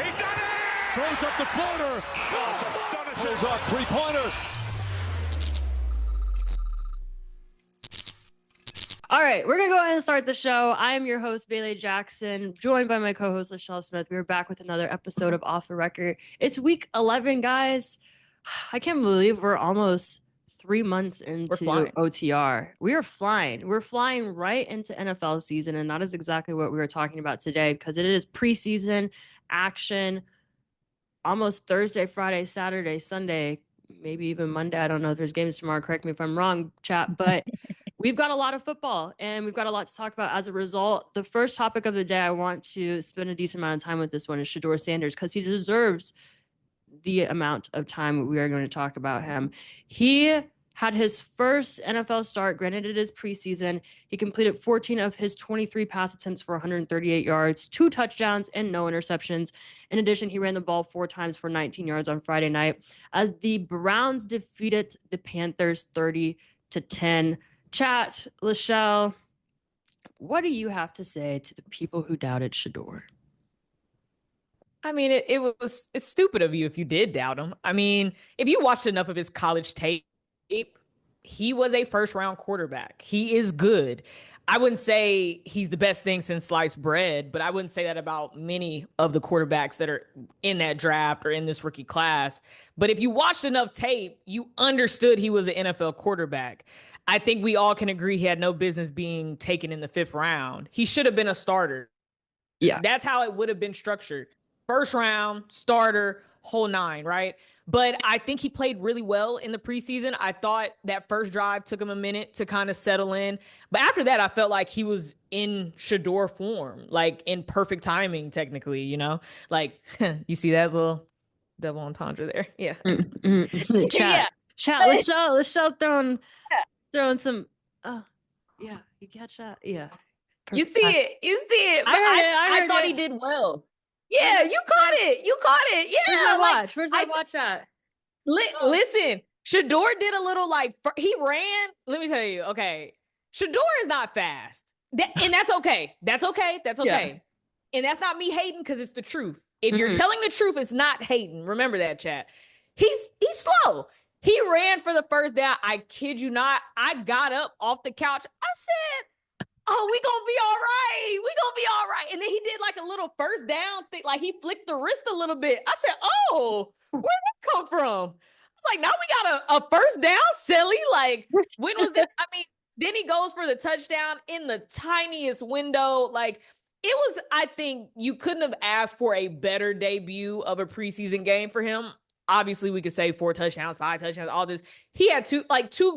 He's done it! Throws up the floater. Oh, astonishing. Pulls off three-pointer. All right, we're going to go ahead and start the show. I am your host, Bailey Jackson, joined by my co-host, Lachelle Smith. We're back with another episode of Off The Record. It's week 11, guys. I can't believe we're almost 3 months into OTR. We are flying. We're flying right into NFL season, and that is exactly what we were talking about today because it is preseason action, almost Thursday, Friday, Saturday, Sunday, maybe even Monday. I don't know if there's games tomorrow. Correct me if I'm wrong, chat, but we've got a lot of football and we've got a lot to talk about as a result. The first topic of the day I want to spend a decent amount of time with this one is Shedeur Sanders because he deserves the amount of time we are going to talk about him. He had his first NFL start. Granted, it is preseason. He completed 14 of his 23 pass attempts for 138 yards, 2 touchdowns, and no interceptions. In addition, he ran the ball 4 times for 19 yards on Friday night as the Browns defeated the Panthers 30-10. Chat, Lachelle, what do you have to say to the people who doubted Shedeur? I mean, it's stupid of you if you did doubt him. I mean, if you watched enough of his college tape, he was a first-round quarterback. He is good. I wouldn't say he's the best thing since sliced bread, but I wouldn't say that about many of the quarterbacks that are in that draft or in this rookie class. But if you watched enough tape, you understood he was an NFL quarterback. I think we all can agree he had no business being taken in the 5th round. He should have been a starter. Yeah. That's how it would have been structured. First round, starter, whole 9, right? But I think he played really well in the preseason. I thought that first drive took him a minute to kind of settle in. But after that, I felt like he was in Shedeur form, like in perfect timing, technically, you know? Like, you see that little double entendre there? Yeah. Chat, Lachelle throwing some, yeah, you catch that? Yeah. You see it. But I thought he did well. Yeah, you caught it. Yeah. Where's my watch at? Listen, Shedeur did a little he ran. Let me tell you, okay. Shedeur is not fast. And that's okay. That's okay. Yeah. And that's not me hating because it's the truth. If you're telling the truth, it's not hating. Remember that, chat. He's slow. He ran for the first down. I kid you not. I got up off the couch. I said, oh, we gonna be all right. And then he did like a little first down thing. Like he flicked the wrist a little bit. I said, oh, where'd that come from? It's like, now we got a first down, silly. Like, when was that? I mean, then he goes for the touchdown in the tiniest window. Like, it was, I think you couldn't have asked for a better debut of a preseason game for him. Obviously, we could say 4 touchdowns, 5 touchdowns, all this. He had two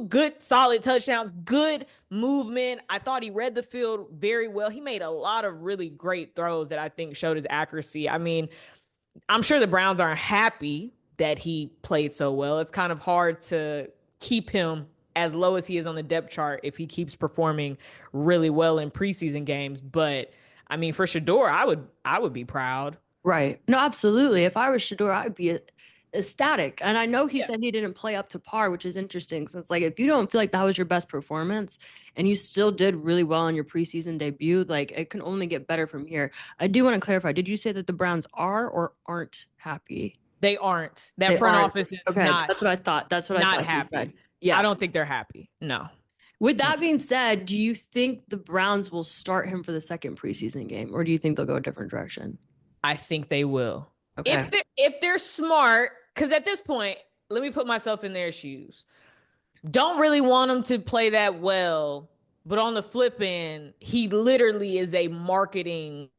good, solid touchdowns, good movement. I thought he read the field very well. He made a lot of really great throws that I think showed his accuracy. I mean, I'm sure the Browns aren't happy that he played so well. It's kind of hard to keep him as low as he is on the depth chart if he keeps performing really well in preseason games. But, I mean, for Shedeur, I would be proud. Right. No, absolutely. If I was Shedeur, I'd be ecstatic. And I know he said he didn't play up to par, which is interesting. So it's like, if you don't feel like that was your best performance and you still did really well in your preseason debut, like it can only get better from here. I do want to clarify. Did you say that the Browns are or aren't happy? They aren't. That front office is not. That's what I thought. That's what I thought happy. You said. Yeah. I don't think they're happy. No. With that being said, do you think the Browns will start him for the second preseason game, or do you think they'll go a different direction? I think they will. Okay. If they're smart, because at this point, let me put myself in their shoes. Don't really want him to play that well, but on the flip end, he literally is a marketing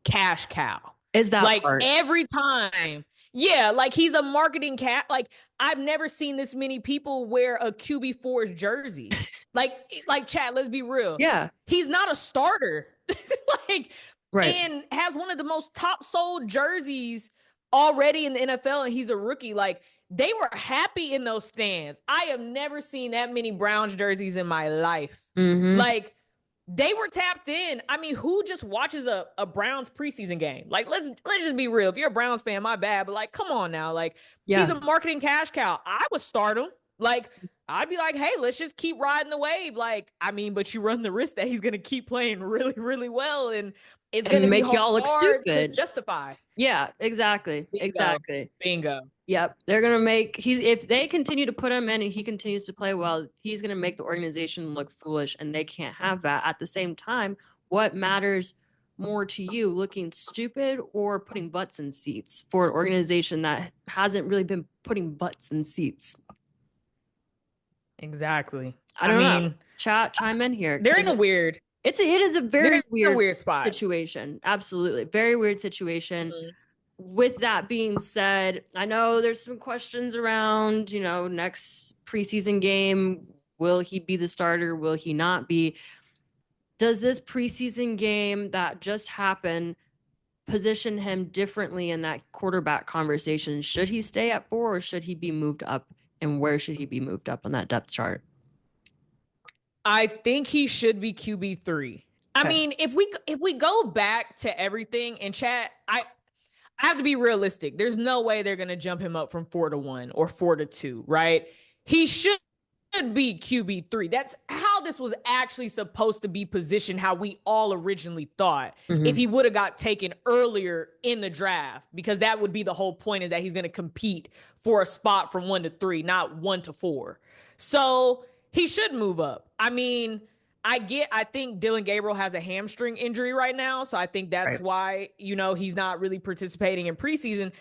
cash cow. Is that like part? Every time? Yeah, like he's a marketing cat. Like I've never seen this many people wear a QB4's jersey. like Chad, let's be real. Yeah. He's not a starter. Right. And has one of the most top sold jerseys already in the NFL, and he's a rookie. Like, they were happy in those stands. I have never seen that many Browns jerseys in my life. Mm-hmm. Like, they were tapped in. I mean, who just watches a Browns preseason game? Like, let's just be real. If you're a Browns fan, my bad, but like, come on now. Like, he's a marketing cash cow. I would start him. Like, I'd be like, hey, let's just keep riding the wave. Like, I mean, but you run the risk that he's going to keep playing really, really well. And it's going to be make y'all look hard to stupid. justify. Yeah, exactly. Bingo. Exactly. Bingo. Yep. They're going to make, if they continue to put him in and he continues to play well, he's going to make the organization look foolish, and they can't have that. At the same time, what matters more to you, looking stupid or putting butts in seats for an organization that hasn't really been putting butts in seats? Exactly. I don't know. Chat, chime in here. They're in a weird. It is a very weird spot. situation. Absolutely. Very weird situation. Mm-hmm. With that being said, I know there's some questions around, next preseason game. Will he be the starter? Will he not be? Does this preseason game that just happened position him differently in that quarterback conversation? Should he stay at 4 or should he be moved up? And where should he be moved up on that depth chart? I think he should be QB3. Okay. I mean, if we go back to everything in chat, I have to be realistic. There's no way they're going to jump him up from 4 to 1 or 4 to 2, right? He should be QB3. That's how this was actually supposed to be positioned, how we all originally thought, if he would have got taken earlier in the draft, because that would be the whole point, is that he's going to compete for a spot from 1 to 3, not 1 to 4. So he should move up. I mean, I think Dylan Gabriel has a hamstring injury right now. So I think that's why, he's not really participating in preseason,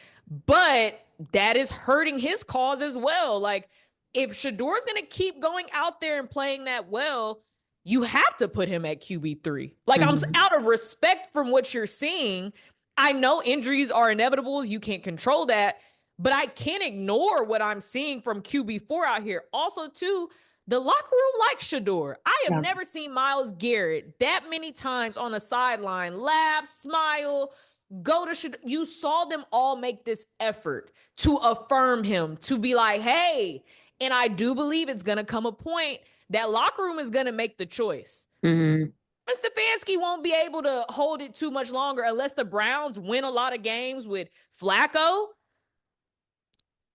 but that is hurting his cause as well. Like, if Shedeur's going to keep going out there and playing that well, you have to put him at QB3. Like, I'm out of respect from what you're seeing. I know injuries are inevitable. You can't control that, but I can't ignore what I'm seeing from QB4 out here. Also, too, the locker room likes Shedeur. I have never seen Myles Garrett that many times on a sideline laugh, smile, go to Shedeur. You saw them all make this effort to affirm him, to be like, hey. And I do believe it's going to come a point that locker room is going to make the choice. Stefanski won't be able to hold it too much longer unless the Browns win a lot of games with Flacco.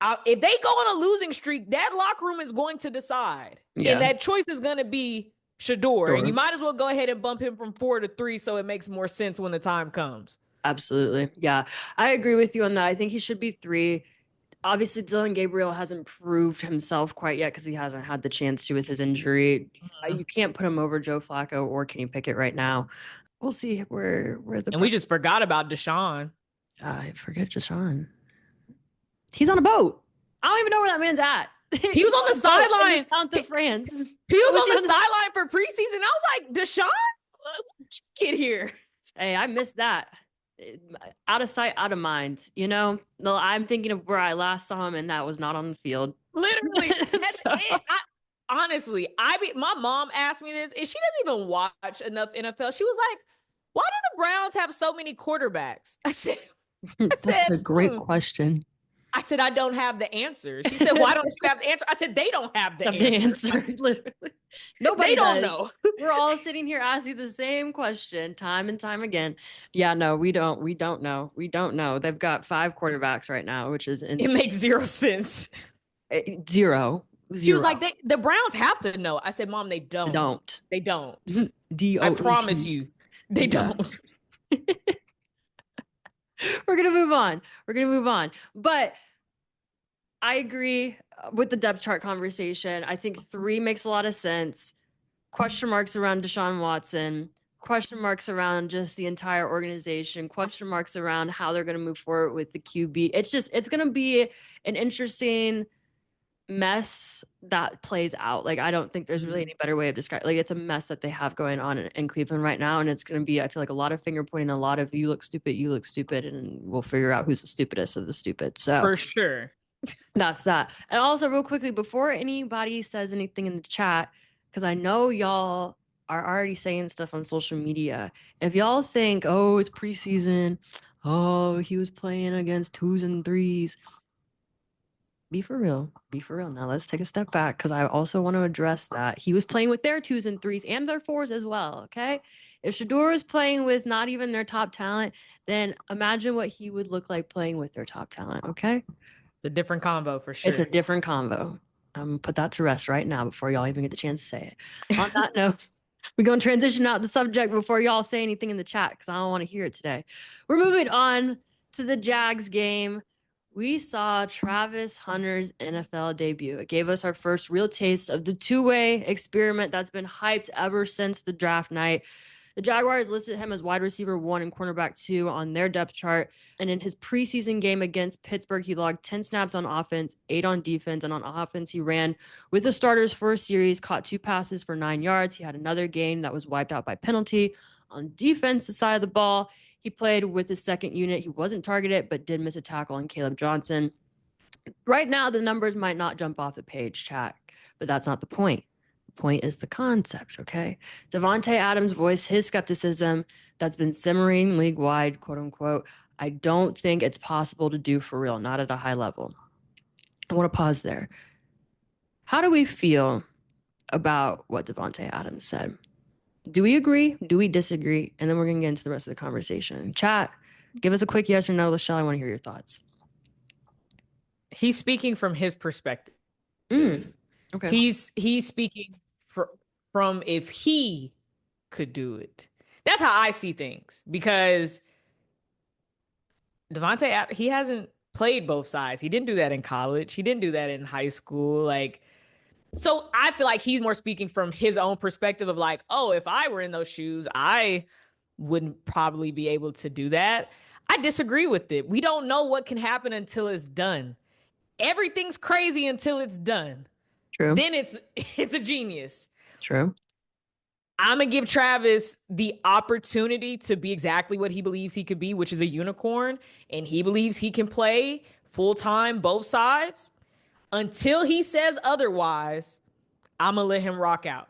If they go on a losing streak, that locker room is going to decide. Yeah. And that choice is going to be Shedeur. And you might as well go ahead and bump him from 4 to 3 so it makes more sense when the time comes. Absolutely. Yeah, I agree with you on that. I think he should be 3. Obviously, Dylan Gabriel hasn't proved himself quite yet because he hasn't had the chance to with his injury. You can't put him over Joe Flacco or Kenny Pickett right now. We'll see where the... And we just forgot about Deshaun. I forget Deshaun. He's on a boat. I don't even know where that man's at. He was on the sideline. South of France. He was on the sideline for preseason. I was like, Deshaun, when did you get here? Hey, I missed that. Out of sight, out of mind. I'm thinking of where I last saw him, and that was not on the field. Literally. Honestly, my mom asked me this, and she doesn't even watch enough NFL. She was like, why do the Browns have so many quarterbacks? I said, that's a great question. I said, I don't have the answer. She said, why don't you have the answer? I said, they don't have the answer. Literally. Nobody don't know. We're all sitting here asking the same question time and time again. Yeah, no, we don't know. We don't know. They've got 5 quarterbacks right now, which is insane. It makes 0 sense. Zero. She was like, the Browns have to know. I said, Mom, they don't. They don't. I promise you, they don't. We're going to move on. But I agree with the depth chart conversation. I think 3 makes a lot of sense. Question marks around Deshaun Watson. Question marks around just the entire organization. Question marks around how they're going to move forward with the QB. It's going to be an interesting mess that plays out. Like, I don't think there's really any better way of describing. Like, it's a mess that they have going on in Cleveland right now, and it's going to be, I feel like, a lot of finger pointing, a lot of you look stupid, and we'll figure out who's the stupidest of the stupid. So for sure, that's that. And also, real quickly, before anybody says anything in the chat, because I know y'all are already saying stuff on social media. If y'all think, oh, it's preseason, oh, he was playing against 2s and 3s. Be for real. Now let's take a step back, because I also want to address that. He was playing with their 2s and 3s and their 4s as well, okay? If Shedeur is playing with not even their top talent, then imagine what he would look like playing with their top talent, okay? It's a different combo for sure. It's a different combo. I'm gonna put that to rest right now before y'all even get the chance to say it. On that note, we're going to transition out the subject before y'all say anything in the chat because I don't want to hear it today. We're moving on to the Jags game. We saw Travis Hunter's NFL debut. It gave us our first real taste of the two-way experiment that's been hyped ever since the draft night. The Jaguars listed him as wide receiver 1 and cornerback 2 on their depth chart. And in his preseason game against Pittsburgh, he logged 10 snaps on offense, 8 on defense. And on offense, he ran with the starters for a series, caught 2 passes for 9 yards. He had another game that was wiped out by penalty. On defensive side of the ball, he played with his second unit. He wasn't targeted, but did miss a tackle on Caleb Johnson. Right now, the numbers might not jump off the page, chat, but that's not the point. Point is the concept, okay? Davante Adams voiced his skepticism that's been simmering league-wide, quote-unquote. I don't think it's possible to do for real, not at a high level. I want to pause there. How do we feel about what Davante Adams said? Do we agree? Do we disagree? And then we're going to get into the rest of the conversation. Chat, give us a quick yes or no. Lachelle, I want to hear your thoughts. He's speaking from his perspective. Okay. He's speaking from if he could do it. That's how I see things, because Davante, he hasn't played both sides. He didn't do that in college. He didn't do that in high school. So I feel like he's more speaking from his own perspective of oh, if I were in those shoes, I wouldn't probably be able to do that. I disagree with it. We don't know what can happen until it's done. Everything's crazy until it's done. True. Then it's a genius. True. I'm going to give Travis the opportunity to be exactly what he believes he could be, which is a unicorn. And he believes he can play full-time, both sides. Until he says otherwise, I'm going to let him rock out.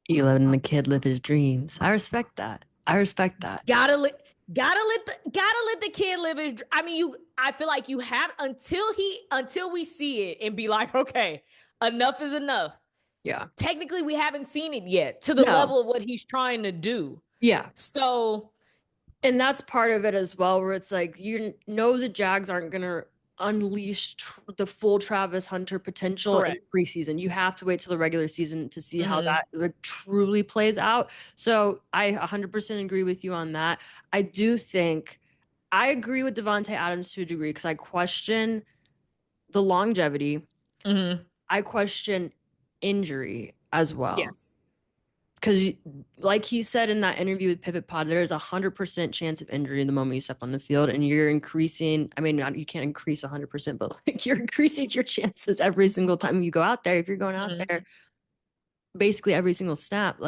You letting the kid live his dreams. I respect that. Gotta let the kid live his. I feel like you have until we see it and be like, okay, enough is enough. Yeah. Technically, we haven't seen it yet to the level of what he's trying to do. Yeah. So, and that's part of it as well, where it's the Jags aren't gonna unleash the full Travis Hunter potential in preseason. You have to wait till the regular season to see how that truly plays out. So I 100% agree with you on that. I do think I agree with Davante Adams to a degree because I question the longevity. I question injury as well. Yes. Because like he said in that interview with Pivot Pod, there's 100% chance of injury the moment you step on the field, and you're increasing. I mean, you can't increase 100%, but you're increasing your chances every single time you go out there. If you're going out there basically every single snap,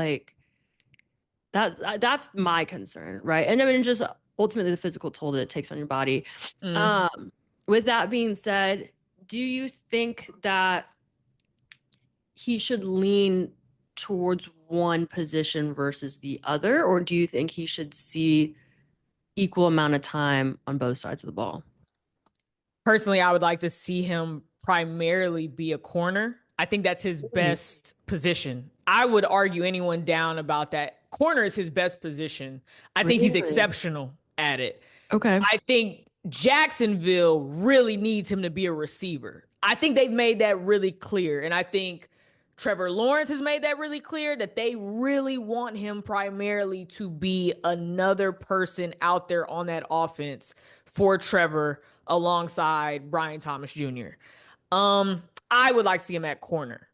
that's my concern, right? And I mean, just ultimately the physical toll that it takes on your body. With that being said, do you think that he should lean towards one position versus the other, or do you think he should see equal amount of time on both sides of the ball? Personally, I would like to see him primarily be a corner. I think that's his best position. I would argue anyone down about that. Corner is his best position. I think he's exceptional at it. Okay. I think Jacksonville really needs him to be a receiver. I think they've made that really clear. And I think Trevor Lawrence has made that really clear that they really want him primarily to be another person out there on that offense for Trevor alongside Brian Thomas Jr. I would like to see him at corner.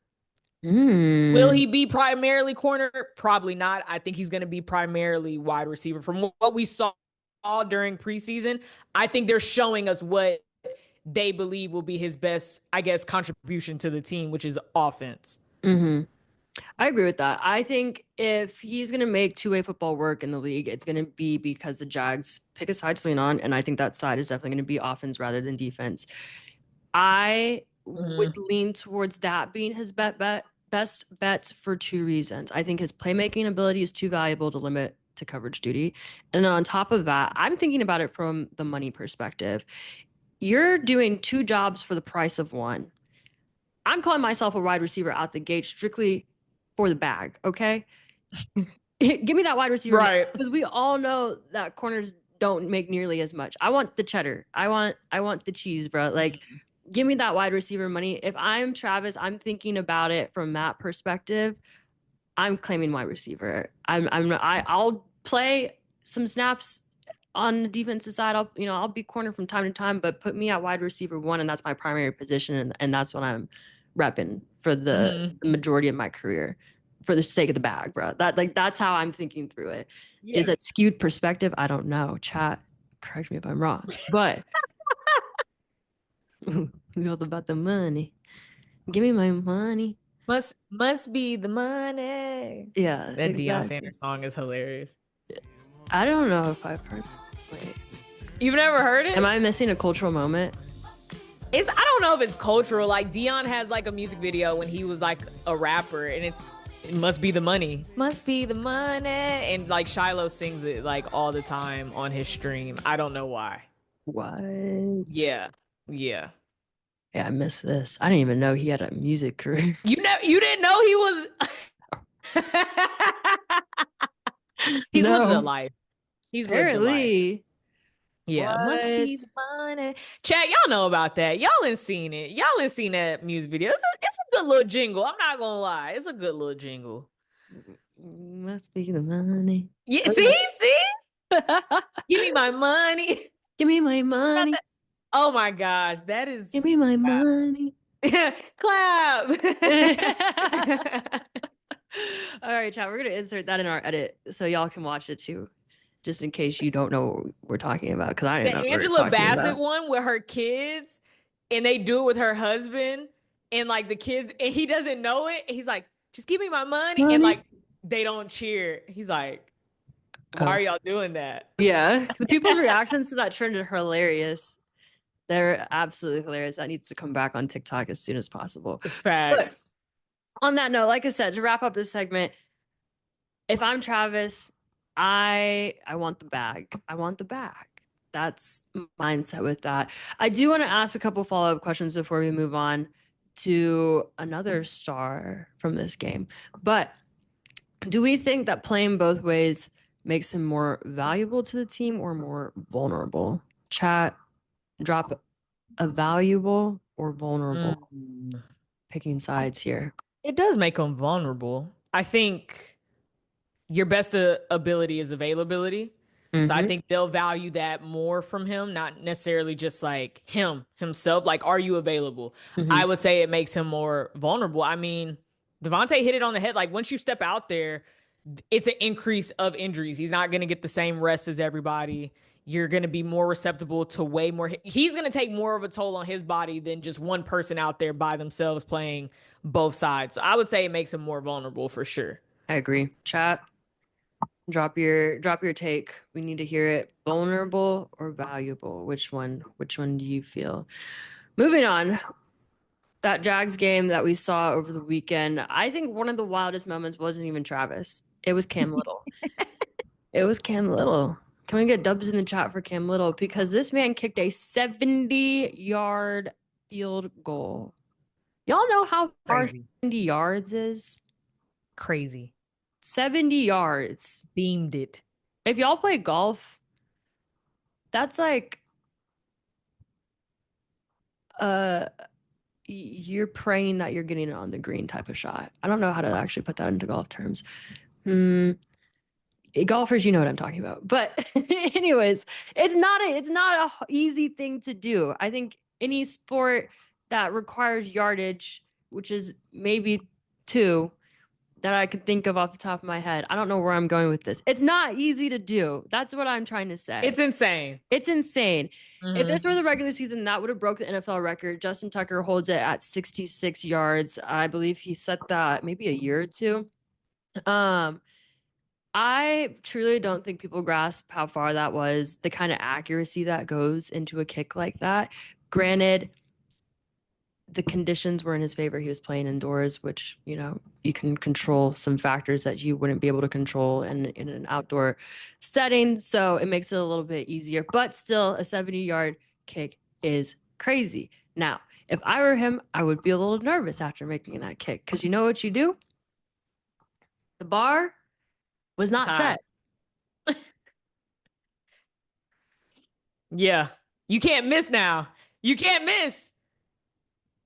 Will he be primarily corner? Probably not. I think he's going to be primarily wide receiver. From what we saw during preseason, I think they're showing us what they believe will be his best, contribution to the team, which is offense. I agree with that. I think if he's going to make two-way football work in the league, it's going to be because the Jags pick a side to lean on, and I think that side is definitely going to be offense rather than defense. I would lean towards that being his best bet for two reasons. I think his playmaking ability is too valuable to limit to coverage duty. And then on top of that, I'm thinking about it from the money perspective. You're doing two jobs for the price of one. I'm calling myself a wide receiver out the gate strictly for the bag, okay? Give me that wide receiver. Right. Because we all know that corners don't make nearly as much. I want the cheddar. I want the cheese, bro. give me that wide receiver money. If I'm Travis, I'm thinking about it from that perspective. I'm claiming wide receiver. I'll play some snaps on the defensive side. I'll be corner from time to time, but put me at wide receiver 1, and that's my primary position, and that's what I'm repping for the majority of my career, for the sake of the bag, bro. That's how I'm thinking through it. Yeah. Is it skewed perspective? I don't know. Chat, correct me if I'm wrong, but we all about the money. Give me my money. Must be the money. Yeah, That exactly. Deion Sanders song is hilarious. I don't know if I've heard. Wait, You've never heard it? am I missing a cultural moment? I don't know if it's cultural. Like Deion has like a music video when he was like a rapper, and it must be the money. Must be the money. And like Shiloh sings it like all the time on his stream. I don't know why. What? Yeah. Yeah, I missed this. I didn't even know he had a music career. You didn't know he was He's living the life. He's lived the life. Apparently. Yeah, What? must be the money. Chat, y'all know about that. Y'all ain't seen it. Y'all ain't seen that music video. It's a good little jingle. I'm not gonna lie. It's a good little jingle. Must be the money. Yeah, see? Give me my money. Give me my money. Oh my gosh, that is. Give me my money. Clap. All right, chat. We're gonna insert that in our edit so y'all can watch it too, just in case you don't know what we're talking about. Because I The didn't know what Angela we're talking Bassett about. one with her kids, and they do it with her husband, and like the kids, and he doesn't know it. He's like, "Just give me my money," and like they don't cheer. He's like, "Why are y'all doing that?" Yeah, the people's reactions to that trend are hilarious. They're absolutely hilarious. That needs to come back on TikTok as soon as possible. Facts. But on that note, like I said, to wrap up this segment, if I'm Travis, I want the bag. I want the bag. That's mindset with that. I do want to ask a couple follow-up questions before we move on to another star from this game. But do we think that playing both ways makes him more valuable to the team or more vulnerable? Chat, drop a valuable or vulnerable. Picking sides here. It does make him vulnerable. I think your best ability is availability. So I think they'll value that more from him, not necessarily just like himself. Like, are you available? I would say it makes him more vulnerable. I mean, Devontae hit it on the head. Like, once you step out there, it's an increase of injuries. He's not going to get the same rest as everybody. You're going to be more receptible to way more. He's going to take more of a toll on his body than just one person out there by themselves playing both sides. So I would say it makes him more vulnerable for sure. I agree. Chat, drop your take. We need to hear it. Vulnerable or valuable? Which one do you feel? Moving on. That Jags game that we saw over the weekend, I think one of the wildest moments wasn't even Travis. It was Cam Little. It was Cam Little. Can we get dubs in the chat for Cam Little? Because this man kicked a 70-yard field goal. Y'all know how far 70 yards is? Crazy. 70 yards. Beamed it. If y'all play golf, that's like you're praying that you're getting it on the green type of shot. I don't know how to actually put that into golf terms. Golfers, you know what I'm talking about. But anyways, it's not a easy thing to do. I think any sport that requires yardage, which is maybe 2 that I could think of off the top of my head. I don't know where I'm going with this. It's not easy to do. That's what I'm trying to say. It's insane. It's insane. If this were the regular season, that would have broke the NFL record. Justin Tucker holds it at 66 yards. I believe he set that maybe a year or 2. I truly don't think people grasp how far that was, the kind of accuracy that goes into a kick like that. Granted, the conditions were in his favor. He was playing indoors, which, you know, you can control some factors that you wouldn't be able to control in an outdoor setting. So it makes it a little bit easier. But still, a 70-yard kick is crazy. Now, if I were him, I would be a little nervous after making that kick. Because you know what you do? The bar was not set. Yeah. You can't miss now. You can't miss.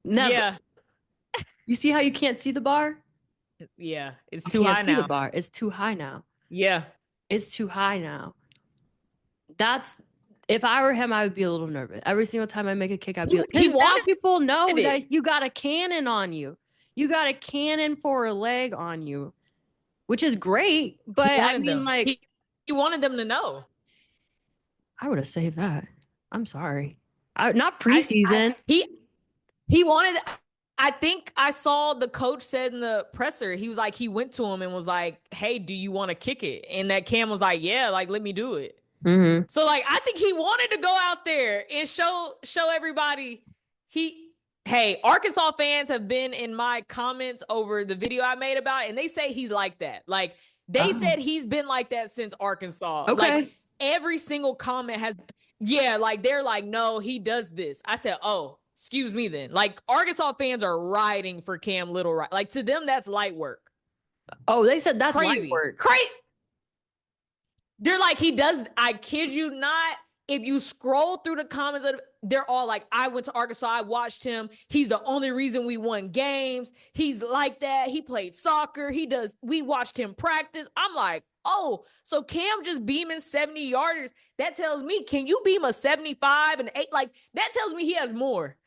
Never. Yeah. You see how you can't see the bar? Yeah. It's You too can't high see now. the bar. It's too high now. Yeah. It's too high now. If I were him, I would be a little nervous. Every single time I make a kick, I'd be like, He because now wanted people know it. that you got a cannon on you. You got a cannon for a leg on you, which is great. But I mean, like, he wanted them to know. I would have saved that. I'm sorry. Not preseason. He wanted. I think I saw the coach said in the presser, he was like, he went to him and was like, "Hey, do you want to kick it?" And that Cam was like, "Yeah, like let me do it." Mm-hmm. So like, I think he wanted to go out there and show everybody Hey, Arkansas fans have been in my comments over the video I made about it, and they say he's like that. Like they said he's been like that since Arkansas. Okay. Like every single comment has, like they're like, no, he does this. I said, oh, excuse me then. Like Arkansas fans are riding for Cam Little, right? Like to them, that's light work. Oh, they said that's Crazy light work. Crazy. They're like, he does. I kid you not. If you scroll through the comments, they're all like, I went to Arkansas. I watched him. He's the only reason we won games. He's like that. He played soccer. We watched him practice. I'm like, oh, so Cam just beaming 70 yarders. That tells me, can you beam a 75 and 8? Like, that tells me he has more.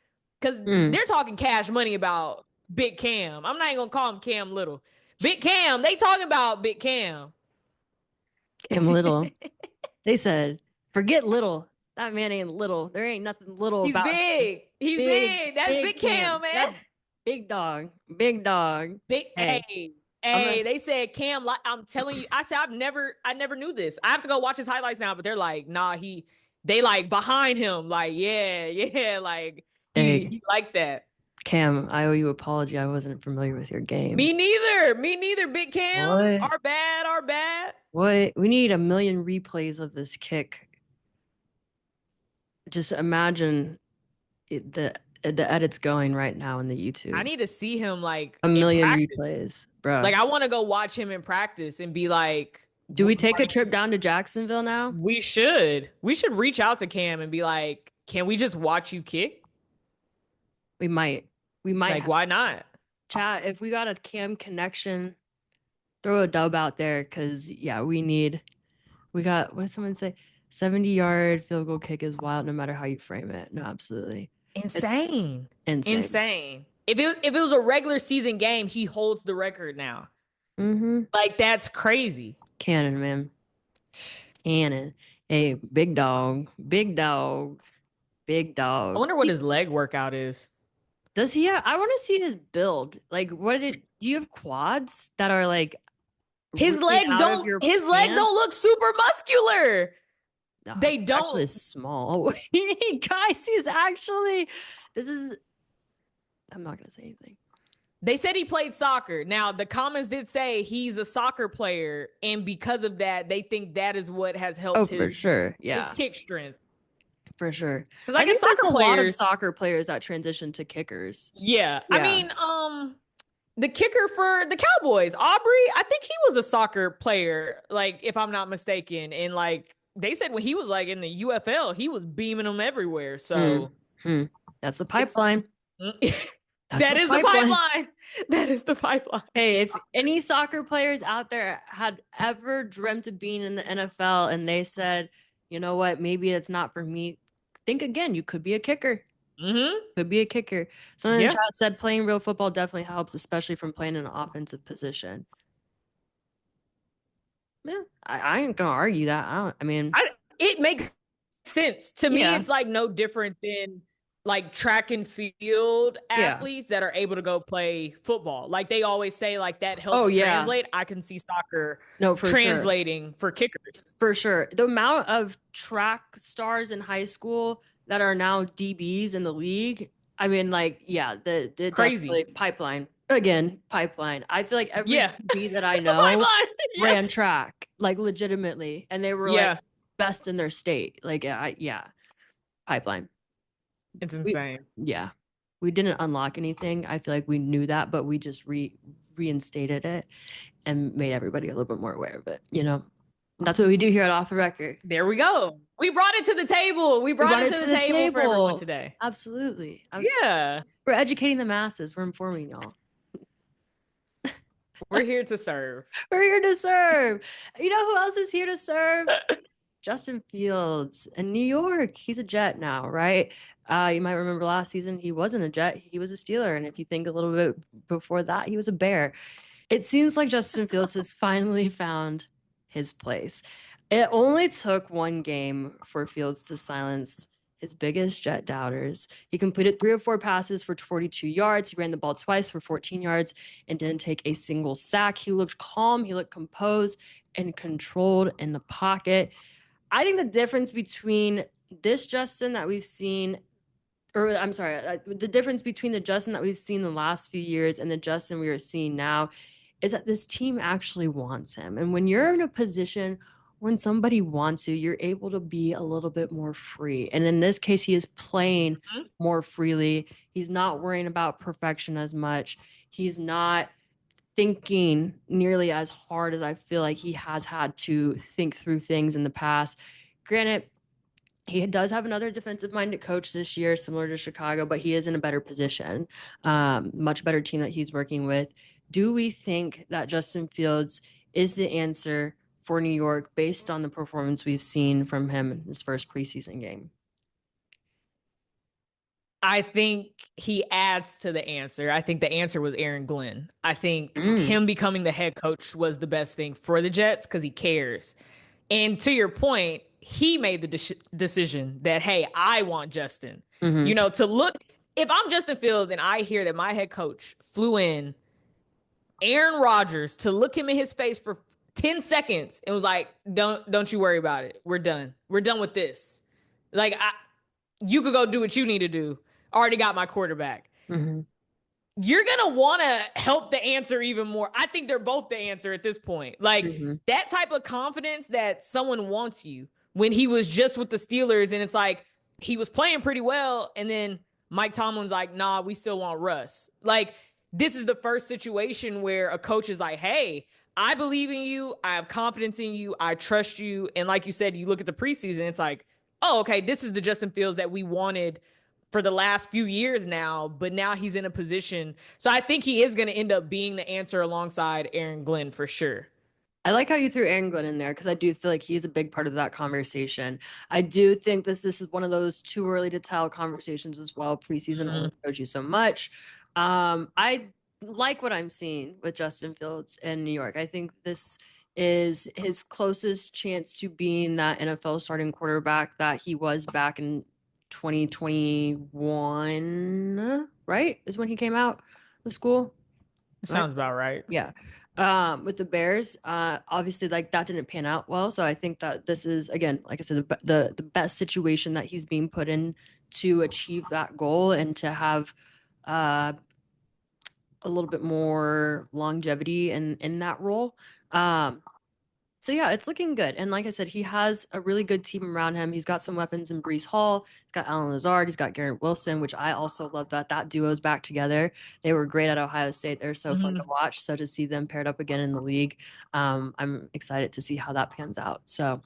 Because they're talking cash money about Big Cam. I'm not even going to call him Cam Little. Big Cam. They talking about Big Cam. Cam Little. They said, forget Little. That man ain't little. There ain't nothing little about him. He's big. That's Big Cam, man. That's big dog. Big dog. Hey, they said Cam, I'm telling you, I said I never knew this. I have to go watch his highlights now, but they're like, nah, they like behind him, like, yeah, like he like that. Cam, I owe you an apology. I wasn't familiar with your game. Me neither, Big Cam. What? Our bad. What? We need 1 million replays of this kick. Just imagine the edits going right now in the YouTube. I need to see him like 1 million replays, bro. Like I want to go watch him in practice and be like, do we take a trip down to Jacksonville now? We should reach out to Cam and be like, can we just watch you kick? We might. Like, why not? Chat, if we got a Cam connection, throw a dub out there because, yeah, what did someone say? 70-yard field goal kick is wild no matter how you frame it. No, absolutely. Insane. If it was a regular season game, he holds the record now. Mm-hmm. Like, that's crazy. Cannon, man. Cannon. Hey, big dog. I wonder what his leg workout is. Does he have? I want to see his build. Like, do you have quads that are like his legs don't look super muscular. No, they don't. Actually small. Guys, I'm not gonna say anything. They said he played soccer. Now the comments did say he's a soccer player, and because of that, they think that is what has helped for sure. Yeah, his kick strength. For sure. Because I guess there's a lot of soccer players that transition to kickers. Yeah. I mean, the kicker for the Cowboys, Aubrey, I think he was a soccer player, like, if I'm not mistaken. And like they said when he was like in the UFL, he was beaming them everywhere. So that's the pipeline. That is the pipeline. That is the pipeline. Hey, if any soccer players out there had ever dreamt of being in the NFL and they said, you know what, maybe it's not for me, think again. You could be a kicker. Could be a kicker. Someone in the chat said playing real football definitely helps, especially from playing in an offensive position. Yeah, I ain't gonna argue that. It makes sense to me. It's like no different than like track and field athletes that are able to go play football. Like they always say, like that helps translate. I can see soccer translating for kickers. For sure. The amount of track stars in high school that are now DBs in the league. I mean, like, the crazy pipeline. Again, pipeline. I feel like every DB that I know ran track, like legitimately. And they were like best in their state. Like, pipeline. It's insane. We didn't unlock anything. I feel like we knew that, but we just reinstated it and made everybody a little bit more aware of it. You know, that's what we do here at Off the Record. There we go. We brought it to the table. We brought it to the table for everyone today. Absolutely. Yeah. We're educating the masses. We're informing y'all. We're here to serve. We're here to serve. You know who else is here to serve? Justin Fields in New York. He's a Jet now, right? You might remember last season he wasn't a Jet. He was a Steeler. And if you think a little bit before that, he was a Bear. It seems like Justin Fields has finally found his place. It only took one game for Fields to silence his biggest Jet doubters. He completed 3 of 4 passes for 42 yards. He ran the ball twice for 14 yards and didn't take a single sack. He looked calm. He looked composed and controlled in the pocket. I think the difference between this Justin that we've seen, or I'm sorry, the difference between the Justin that we've seen the last few years and the Justin we are seeing now is that this team actually wants him. And when you're in a position when somebody wants you, you're able to be a little bit more free. And in this case, he is playing more freely. He's not worrying about perfection as much. He's not thinking nearly as hard as I feel like he has had to think through things in the past. Granted, he does have another defensive-minded coach this year, similar to Chicago, but he is in a better position, much better team that he's working with. Do we think that Justin Fields is the answer for New York based on the performance we've seen from him in his first preseason game? I think he adds to the answer. I think the answer was Aaron Glenn. I think him becoming the head coach was the best thing for the Jets because he cares. And to your point, he made the decision that, hey, I want Justin. You know, to look, if I'm Justin Fields and I hear that my head coach flew in Aaron Rodgers to look him in his face for 10 seconds and was like, don't you worry about it. We're done. We're done with this. Like, you could go do what you need to do. Already got my quarterback. You're going to want to help the answer even more. I think they're both the answer at this point. Like, that type of confidence that someone wants you when he was just with the Steelers and it's like he was playing pretty well and then Mike Tomlin's like, nah, we still want Russ. Like, this is the first situation where a coach is like, hey, I believe in you. I have confidence in you. I trust you. And like you said, you look at the preseason, it's like, oh, okay, this is the Justin Fields that we wanted for the last few years now, but now he's in a position. So I think he is going to end up being the answer alongside Aaron Glenn for sure. I like how you threw Aaron Glenn in there because I do feel like he's a big part of that conversation. I do think this is one of those too early to tell conversations as well. Preseason only shows you so much. I like what I'm seeing with Justin Fields in New York. I think this is his closest chance to being that NFL starting quarterback that he was back in 2021, right? Is when he came out of school. Sounds about right. Yeah. With the Bears, obviously like that didn't pan out well. So I think that this is, again, like I said, the best situation that he's being put in to achieve that goal and to have a little bit more longevity in that role. So yeah, it's looking good. And like I said, he has a really good team around him. He's got some weapons in Breece Hall. He's got Allen Lazard. He's got Garrett Wilson, which I also love that duo's back together. They were great at Ohio State. They're so fun to watch. So to see them paired up again in the league, I'm excited to see how that pans out. So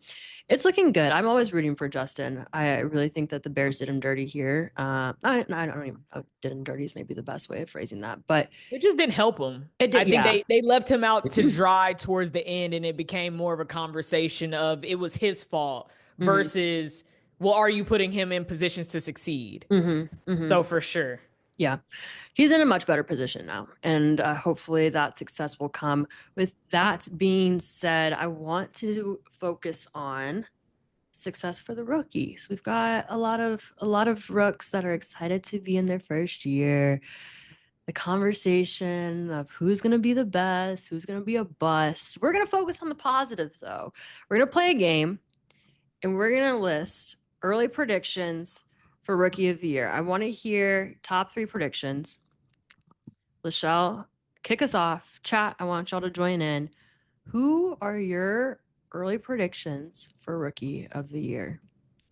it's looking good. I'm always rooting for Justin. I really think that the Bears did him dirty here. I don't even know, did him dirty is maybe the best way of phrasing that, but it just didn't help him. It did, I think they left him out to dry towards the end, and it became more of a conversation of it was his fault versus, well, are you putting him in positions to succeed? So for sure. Yeah, he's in a much better position now, and hopefully that success will come. With that being said, I want to focus on success for the rookies. We've got a lot of rooks that are excited to be in their first year. The conversation of who's going to be the best, who's going to be a bust. We're going to focus on the positives, though. We're going to play a game, and we're going to list early predictions for Rookie of the Year. I want to hear top 3 predictions. Lachelle, kick us off. Chat, I want y'all to join in. Who are your early predictions for Rookie of the Year?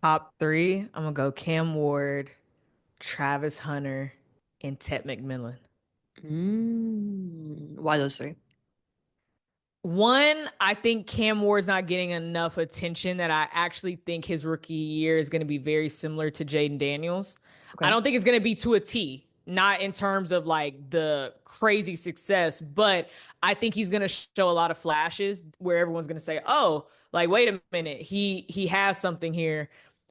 Top 3, I'm going to go Cam Ward, Travis Hunter, and Ted McMillan. Why those 3? One, I think Cam Ward's not getting enough attention that I actually think his rookie year is going to be very similar to Jaden Daniels. Okay. I don't think it's going to be to a T, not in terms of like the crazy success, but I think he's going to show a lot of flashes where everyone's going to say, "Oh, like wait a minute, he has something here."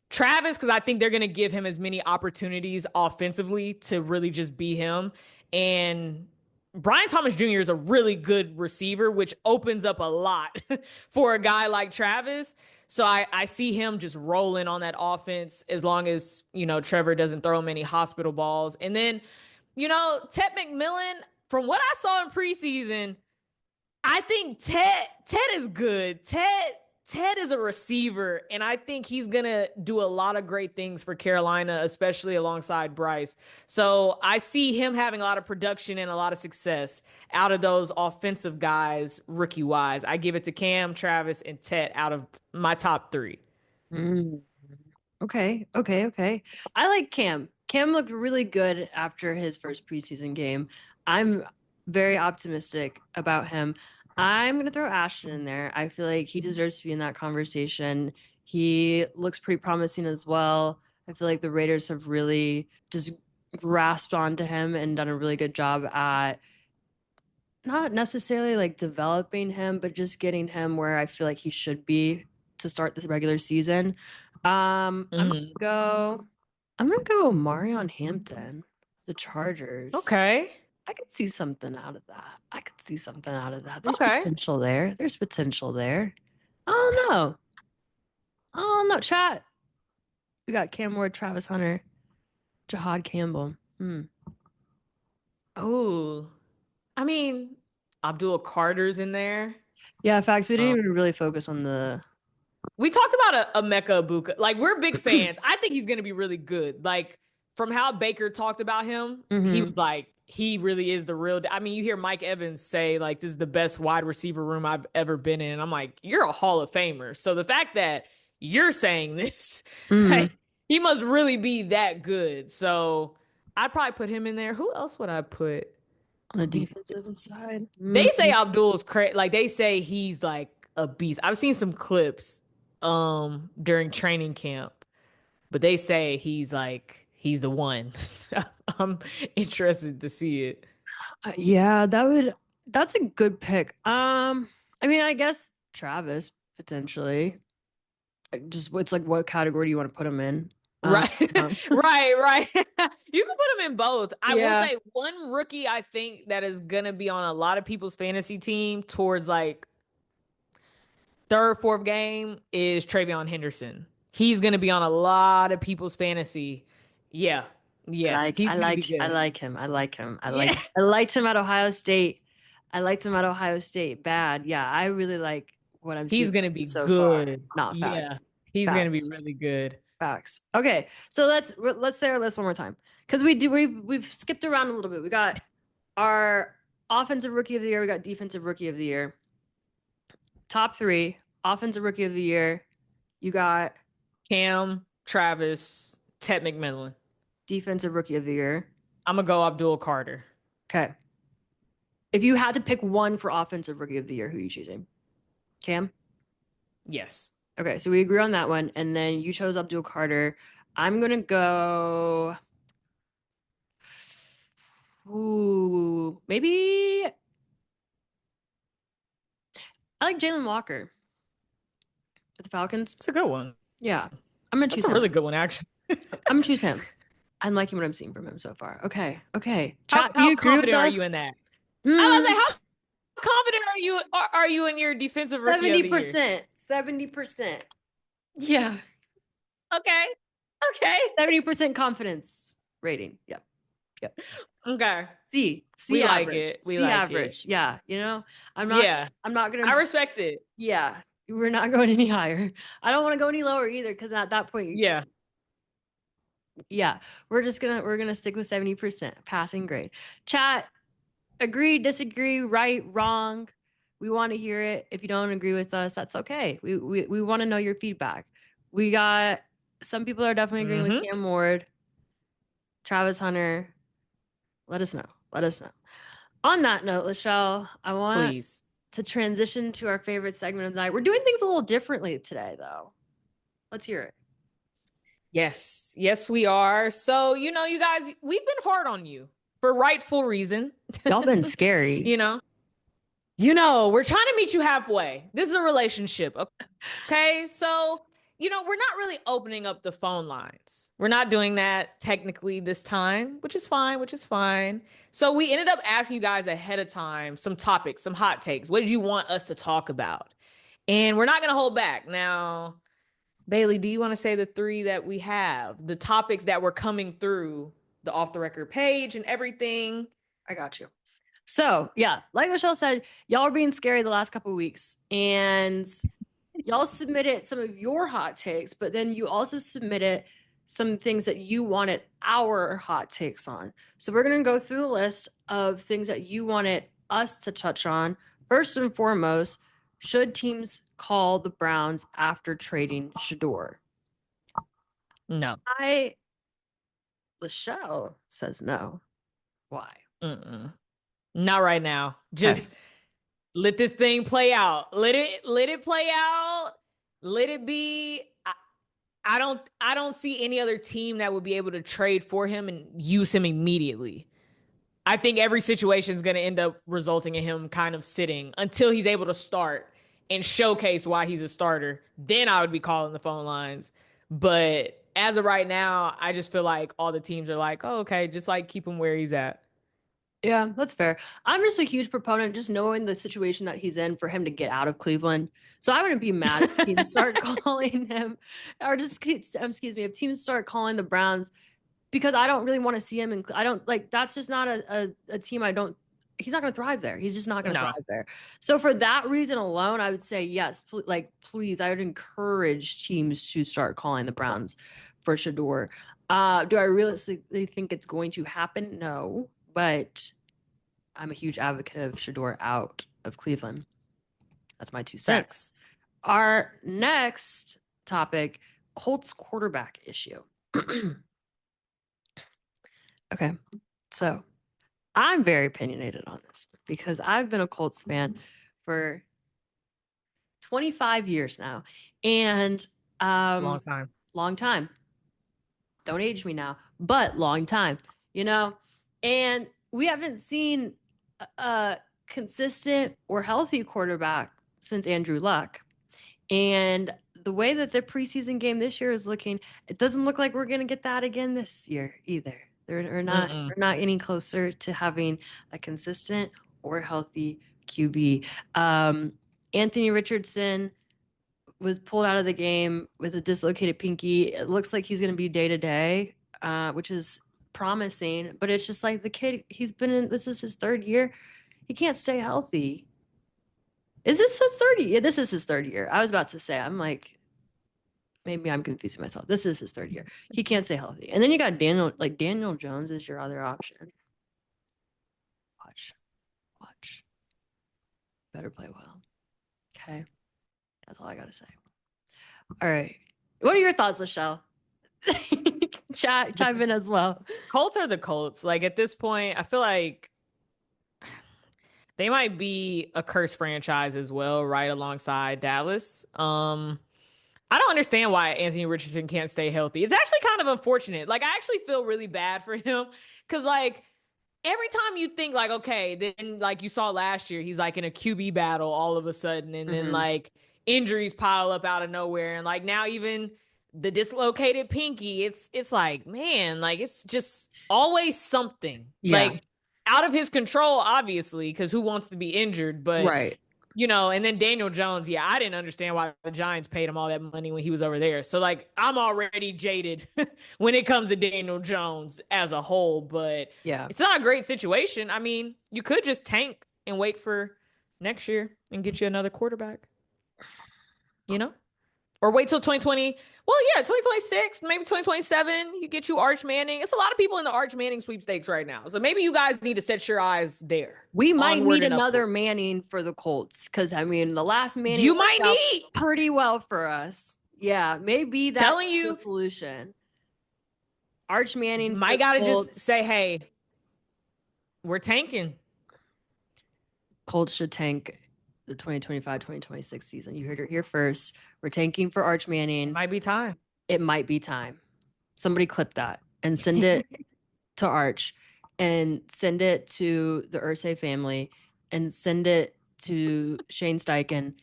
Travis, because I think they're going to give him as many opportunities offensively to really just be him. And Brian Thomas Jr. is a really good receiver, which opens up a lot for a guy like Travis. So I see him just rolling on that offense as long as, Trevor doesn't throw him any hospital balls. And then, Ted McMillan, from what I saw in preseason, I think Ted is good. Ted is a receiver, and I think he's going to do a lot of great things for Carolina, especially alongside Bryce. So I see him having a lot of production and a lot of success out of those offensive guys, rookie-wise. I give it to Cam, Travis, and Ted out of my top three. Mm. Okay. I like Cam. Cam looked really good after his first preseason game. I'm very optimistic about him. I'm going to throw Ashton in there. I feel like he deserves to be in that conversation. He looks pretty promising as well. I feel like the Raiders have really just grasped onto him and done a really good job at not necessarily like developing him, but just getting him where I feel like he should be to start this regular season. I'm gonna go Marion Hampton, the Chargers. Okay. I could see something out of that. There's Okay. potential there. I don't know. Chat. We got Cam Ward, Travis Hunter, Jahad Campbell. Oh, I mean, Abdul Carter's in there. Yeah, facts. We didn't even really focus on the. We talked about a Emeka Ibuka. Like, we're big fans. I think he's going to be really good. Like, from how Baker talked about him, he was like, he really is the real. I mean, you hear Mike Evans say, like, this is the best wide receiver room I've ever been in. And I'm like, you're a Hall of Famer. So the fact that you're saying this, like, he must really be that good. So I'd probably put him in there. Who else would I put? On the defensive side. They say Abdul's crazy. Like, they say he's like a beast. I've seen some clips during training camp, but they say he's the one. I'm interested to see it. Yeah, that's a good pick. I mean, I guess Travis potentially. Just it's like, what category do you want to put him in? Right. Right. You can put him in both. I will say one rookie I think that is gonna be on a lot of people's fantasy team towards like third, fourth game is Travion Henderson. He's going to be on a lot of people's fantasy. Yeah. I like him. I liked him at Ohio State. Bad. Yeah. I really like what I'm seeing. He's going to be so good. Far. Not facts. Yeah. He's going to be really good. Facts. Okay. So let's say our list one more time. Because we've skipped around a little bit. We got our offensive rookie of the year. We got defensive rookie of the year. Top three. Offensive rookie of the year, you got Cam, Travis, Ted McMillan. Defensive rookie of the year. I'm going to go Abdul Carter. Okay. If you had to pick one for offensive rookie of the year, who are you choosing? Cam? Yes. Okay, so we agree on that one. And then you chose Abdul Carter. I'm going to go... Ooh, maybe... I like Jalen Walker. The Falcons. It's a good one. Yeah. I'm going to choose him. That's a really good one, actually. I'm going to choose him. I'm liking what I'm seeing from him so far. Okay. How confident are you in that? I was like, how confident are you in your defensive rookie 70%. 70%. Yeah. Okay. 70% confidence rating. Yep. Okay. C we average. Like it. We C like average. It. Yeah. I'm not going to. I respect it. Yeah. We're not going any higher. I don't want to go any lower either, because at that point, yeah, we're gonna stick with 70% passing grade. Chat, agree, disagree, right, wrong. We want to hear it. If you don't agree with us, that's okay. We want to know your feedback. We got some people are definitely agreeing with Cam Ward, Travis Hunter. Let us know. On that note, Lachelle, I want please. to transition to our favorite segment of the night. We're doing things a little differently today, though. Let's hear it. Yes, we are. So, you guys, we've been hard on you for rightful reason. Y'all been scary. We're trying to meet you halfway. This is a relationship. Okay. So, we're not really opening up the phone lines. We're not doing that technically this time, which is fine. So we ended up asking you guys ahead of time some topics, some hot takes. What did you want us to talk about? And we're not going to hold back. Now, Bailey, do you want to say the 3 that we have, the topics that were coming through the Off The Record page and everything? I got you. So, yeah, like Michelle said, y'all are being scary the last couple of weeks, and y'all submitted some of your hot takes, but then you also submitted some things that you wanted our hot takes on. So we're going to go through the list of things that you wanted us to touch on. First and foremost, should teams call the Browns after trading Shedeur? No. Michelle says no. Why? Not right now. Just let this thing play out. Let it play out. Let it be. I don't see any other team that would be able to trade for him and use him immediately. I think every situation is going to end up resulting in him kind of sitting until he's able to start and showcase why he's a starter. Then I would be calling the phone lines. But as of right now, I just feel like all the teams are like, oh, okay, just like keep him where he's at. Yeah, that's fair. I'm just a huge proponent, just knowing the situation that he's in, for him to get out of Cleveland. So I wouldn't be mad if teams start calling him, or just, excuse me, if teams start calling the Browns, because I don't really want to see him. And I don't like, that's just not a team he's not going to thrive there. He's just not going to thrive there. So for that reason alone, I would say, yes, please, I would encourage teams to start calling the Browns for Shedeur. Do I realistically think it's going to happen? No. But I'm a huge advocate of Shedeur out of Cleveland. That's my 2 cents. Our next topic, Colts quarterback issue. Okay, so I'm very opinionated on this because I've been a Colts fan for 25 years now. And Long time. Don't age me now, but long time, and we haven't seen a consistent or healthy quarterback since Andrew Luck. And the way that the preseason game this year is looking, it doesn't look like we're going to get that again this year either. We're not any closer to having a consistent or healthy QB. Anthony Richardson was pulled out of the game with a dislocated pinky. It looks like he's going to be day to day, which is promising, but it's just like the kid, this is his 3rd year. He can't stay healthy. Is this his 3rd year? Yeah, this is his 3rd year. I was about to say, I'm like, maybe I'm confusing myself. This is his 3rd year. He can't stay healthy. And then you got Daniel Jones is your other option. Watch. Better play well. Okay. That's all I got to say. All right. What are your thoughts, Lachelle? Chime in as well. Colts are the Colts. Like at this point, I feel like they might be a cursed franchise as well, right alongside Dallas. I don't understand why Anthony Richardson can't stay healthy. It's actually kind of unfortunate. Like I actually feel really bad for him because like every time you think like, okay, then like you saw last year, he's like in a QB battle all of a sudden, and then like injuries pile up out of nowhere, and like now even the dislocated pinky, it's like, man, like it's just always something like out of his control, obviously, because who wants to be injured? But right. And then Daniel Jones, I didn't understand why the Giants paid him all that money when he was over there. So like I'm already jaded when it comes to Daniel Jones as a whole, but it's not a great situation. I mean, you could just tank and wait for next year and get you another quarterback, or wait till 2020. Well, 2026, maybe 2027. You get you Arch Manning. It's a lot of people in the Arch Manning sweepstakes right now. So maybe you guys need to set your eyes there. We might need another Manning for the Colts because, I mean, the last Manning you might need pretty well for us. Yeah, maybe that's the solution. Arch Manning might got to just say, hey, we're tanking. Colts should tank the 2025-2026 season. You heard it here first. We're tanking for Arch Manning. Might be time. It might be time. Somebody clip that and send it to Arch and send it to the Irsay family and send it to Shane Steichen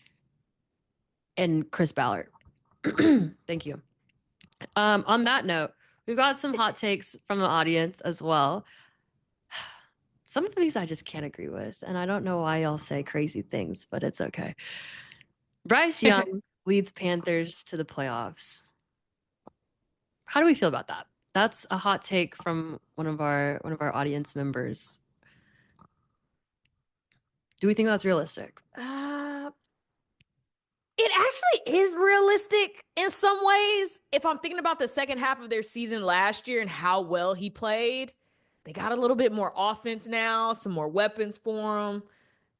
and Chris Ballard. Thank you. On that note, we've got some hot takes from the audience as well. Some of these I just can't agree with, and I don't know why y'all say crazy things, but it's okay. Bryce Young leads Panthers to the playoffs. How do we feel about that? That's a hot take from one of our audience members. Do we think that's realistic? It actually is realistic in some ways. If I'm thinking about the second half of their season last year and how well he played, they got a little bit more offense now, some more weapons for him.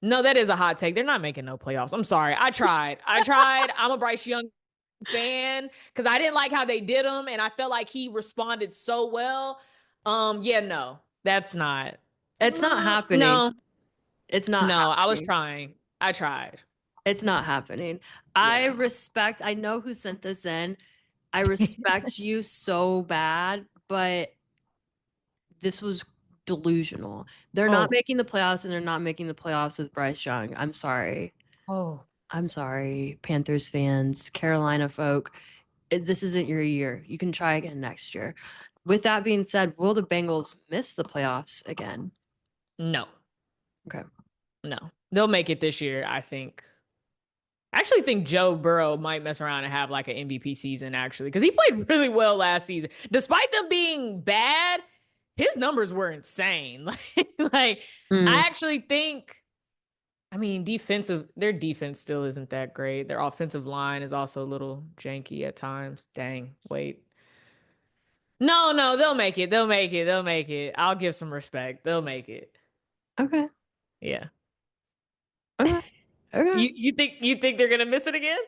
No, that is a hot take. They're not making no playoffs. I'm sorry. I tried. I'm a Bryce Young fan because I didn't like how they did him, and I felt like he responded so well. Yeah, no, that's not. It's not happening. No, it's not. No, happening. I was trying. I tried. It's not happening. Yeah. I know who sent this in. I respect you so bad, but this was delusional. They're not making the playoffs, and they're not making the playoffs with Bryce Young. I'm sorry. I'm sorry, Panthers fans, Carolina folk. This isn't your year. You can try again next year. With that being said, will the Bengals miss the playoffs again? No. Okay. No. They'll make it this year, I think. I actually think Joe Burrow might mess around and have like an MVP season, actually, because he played really well last season. Despite them being bad, his numbers were insane. I actually think, their defense still isn't that great. Their offensive line is also a little janky at times. Dang, wait. No, they'll make it. They'll make it. I'll give some respect. They'll make it. Okay. Yeah. Okay. You think they're gonna miss it again?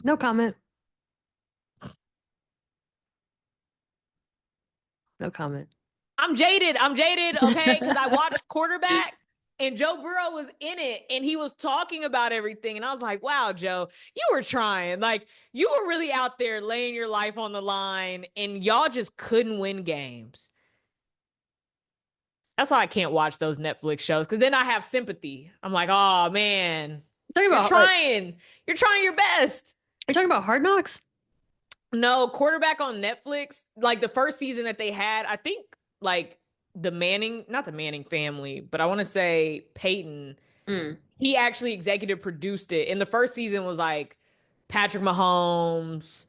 No comment. No comment. I'm jaded, okay? Because I watched quarterback and Joe Burrow was in it and he was talking about everything. And I was like, wow, Joe, you were trying. Like, you were really out there laying your life on the line and y'all just couldn't win games. That's why I can't watch those Netflix shows, because then I have sympathy. I'm like, oh, man. You're trying your best. Are you talking about Hard Knocks? No, quarterback on Netflix. Like the first season that they had, I think like not the Manning family, but I want to say Peyton. He actually executive produced it. And the first season was like Patrick Mahomes,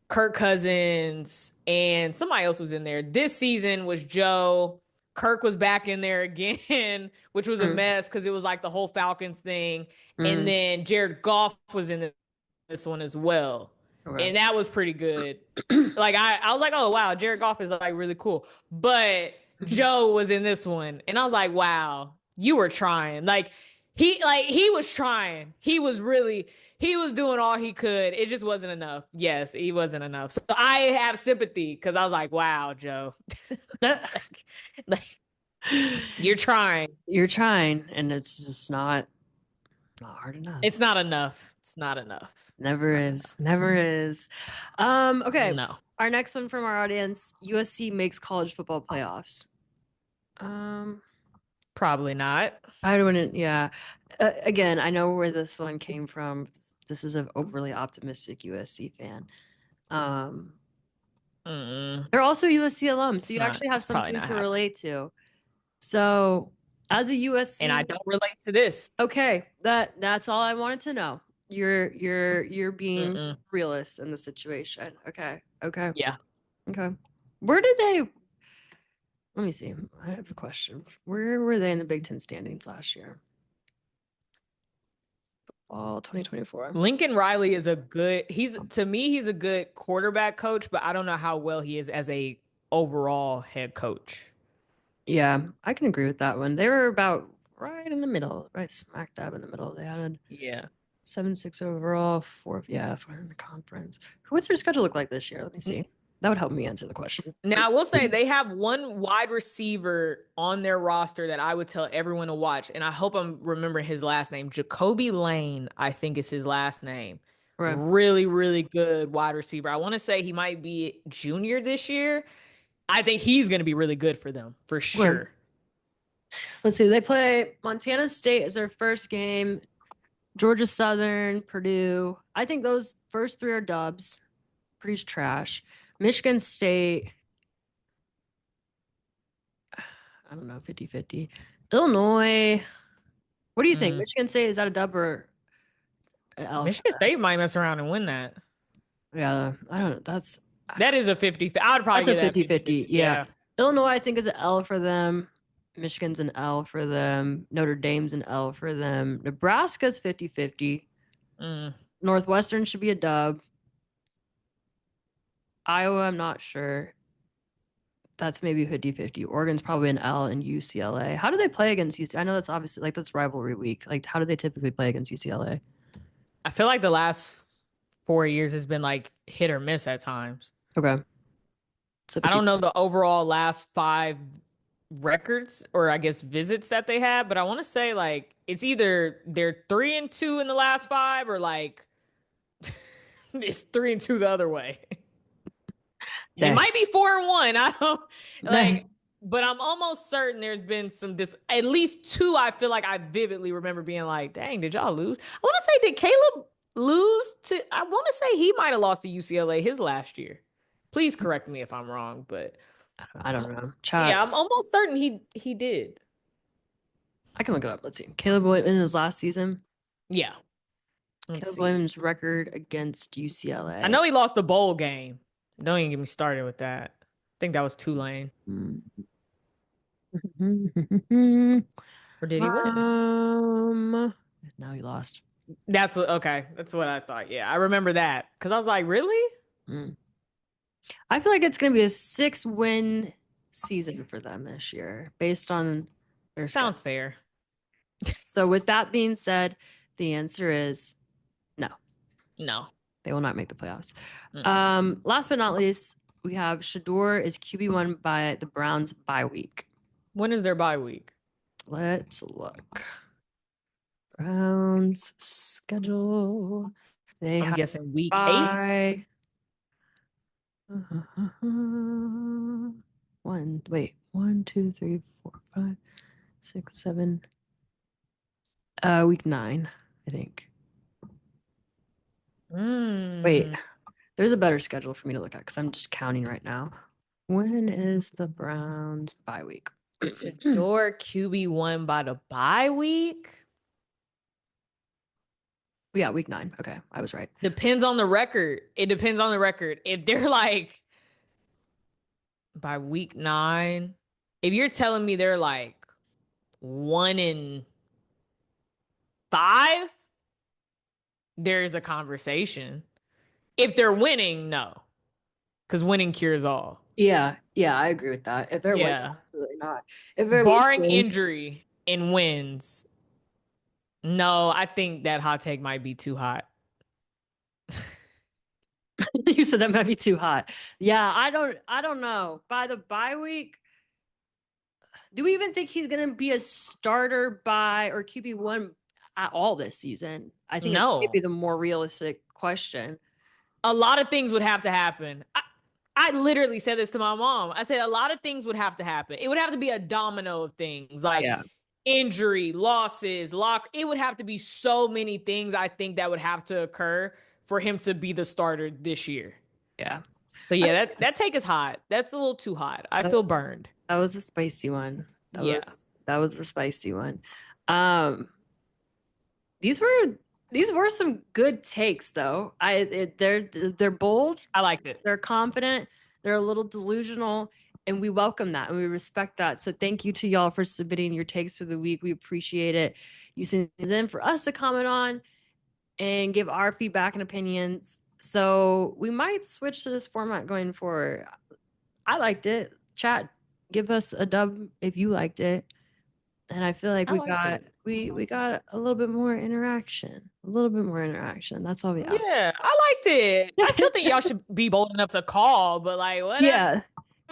Kirk Cousins, and somebody else was in there. This season was Joe. Kirk was back in there again, which was a mess because it was like the whole Falcons thing. And then Jared Goff was in this one as well. Okay. And that was pretty good. Like I was like, oh wow, Jared Goff is like really cool. But Joe was in this one. And I was like, wow, you were trying. He was trying. He was doing all he could. It just wasn't enough. Yes, he wasn't enough. So I have sympathy because I was like, wow, Joe. You're trying. And it's just not hard enough. It's not enough. Never is. Okay. No. Our next one from our audience: USC makes college football playoffs. Probably not. I wouldn't. Yeah. Again, I know where this one came from. This is an overly optimistic USC fan. They're also USC alums, so you actually have something to relate to. So, as a USC, and I don't relate to this. Okay, that's all I wanted to know. You're being realist in the situation. Okay. Yeah. Okay. Where did they? Let me see. I have a question. Where were they in the Big Ten standings last year? All 2024. Lincoln Riley is to me, he's a good quarterback coach, but I don't know how well he is as a overall head coach. Yeah, I can agree with that one. They were about right in the middle, right smack dab in the middle. They had 7-6 overall, 4 in the conference. What's their schedule look like this year? Let me see. That would help me answer the question. Now, I will say they have one wide receiver on their roster that I would tell everyone to watch, and I hope I'm remembering his last name. Jacoby Lane, I think is his last name. Right. Really, really good wide receiver. I want to say he might be junior this year. I think he's going to be really good for them, for sure. Let's see. They play Montana State as their first game, Georgia Southern, Purdue. I think those first three are dubs. Purdue's trash. Michigan State, I don't know, 50-50. Illinois, what do you think? Michigan State, is that a dub or an L? Michigan State might mess around and win that. Yeah, I don't know. That is a 50. I would probably that's give a that 50-50. Yeah. Illinois, I think, is an L for them. Michigan's an L for them. Notre Dame's an L for them. Nebraska's 50-50. Northwestern should be a dub. Iowa, I'm not sure. That's maybe 50-50. Oregon's probably an L, and UCLA. How do they play against UCLA? I know that's obviously like that's rivalry week. Like, how do they typically play against UCLA? I feel like the last 4 years has been like hit or miss at times. Okay. So I don't know the overall last 5 records or I guess visits that they had, but I want to say like it's either they're 3-2 in the last 5 or like it's 3-2 the other way. It might be 4-1. I don't like, but I'm almost certain there's been at least 2. I feel like I vividly remember being like, dang, did y'all lose? I want to say, did Caleb lose to, I want to say he might have lost to UCLA his last year. Please correct me if I'm wrong, but I don't know. Yeah, I'm almost certain he did. I can look it up. Let's see. Caleb Williams in his last season. Yeah. Caleb Williams' record against UCLA. I know he lost the bowl game. Don't even get me started with that. I think that was Tulane. Or did he win? No, he lost. That's what I thought. Yeah, I remember that. Because I was like, really? I feel like it's going to be a 6-win season for them this year based on their Sounds fair. So with that being said, the answer is no. No. They will not make the playoffs. Last but not least, we have Shedeur is QB1 by the Browns bye week. When is their bye week? Let's look. Browns schedule. I'm guessing week 8. 1, 2, 3, 4, 5, 6, 7. Week 9, I think. Wait, there's a better schedule for me to look at because I'm just counting right now. When is the Browns bye week? Your QB1 by the bye week? Yeah, week 9. Okay, I was right. Depends on the record. It depends on the record. If they're like by week 9, if you're telling me they're like 1-5, there's a conversation. If they're winning, no. Because winning cures all. Yeah, I agree with that. If they're winning, absolutely not. If they're barring injury and wins, no, I think that hot take might be too hot. You said that might be too hot. Yeah, I don't know. By the bye week, do we even think he's gonna be a starter or QB1 at all this season? I think that would be the more realistic question. A lot of things would have to happen. I literally said this to my mom. I said a lot of things would have to happen. It would have to be a domino of things like injury, losses, it would have to be so many things I think that would have to occur for him to be the starter this year. Yeah. But yeah, that take is hot. That's a little too hot. I feel burned. That was a spicy one. That was the spicy one. These were some good takes though. They're bold. I liked it. They're confident. They're a little delusional, and we welcome that and we respect that. So thank you to y'all for submitting your takes for the week. We appreciate it. You send these in for us to comment on and give our feedback and opinions. So we might switch to this format going forward. I liked it. Chat, give us a dub if you liked it. And I feel like we we got a little bit more interaction. A little bit more interaction. That's all we asked. Yeah, I liked it. I still think y'all should be bold enough to call, but like whatever. Yeah.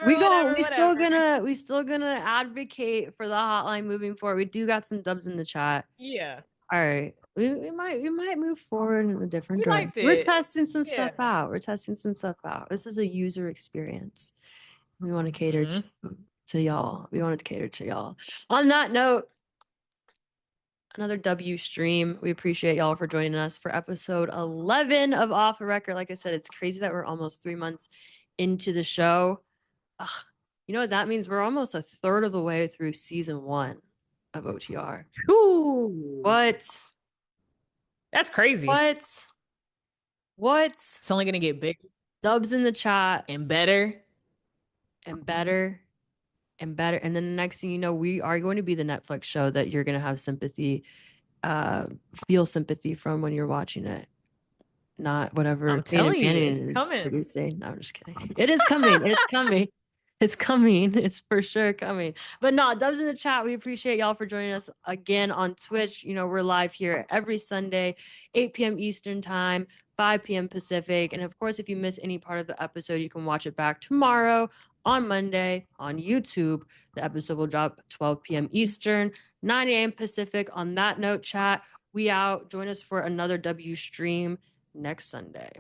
Whatever. We still gonna advocate for the hotline moving forward. We do got some dubs in the chat. Yeah. All right. We might move forward in a different We direction. liked We're it. testing some stuff Yeah. out. We're testing some stuff out. This is a user experience. We want to cater to y'all. We want to cater to y'all. On that note, another W stream. We appreciate y'all for joining us for episode 11 of Off The Record. Like I said, it's crazy that we're almost 3 months into the show. Ugh, you know what that means? We're almost a third of the way through season 1 of OTR. Ooh. What? That's crazy. What? It's only gonna get bigger Dubs in the chat and better. and better and better. And then the next thing you know, we are going to be the Netflix show that you're going to have sympathy, feel sympathy from when you're watching it. Not whatever I'm telling you, it's is coming. producing. No, I'm just kidding. It is coming. It's coming. It's coming. It's for sure coming. But no, dubs in the chat. We appreciate y'all for joining us again on Twitch. You know, we're live here every Sunday, 8 p.m. Eastern time, 5 p.m. Pacific. And of course, if you miss any part of the episode, you can watch it back tomorrow on Monday on YouTube. The episode will drop 12 p.m. Eastern, 9 a.m. Pacific. On that note, chat, we out. Join us for another W stream next Sunday.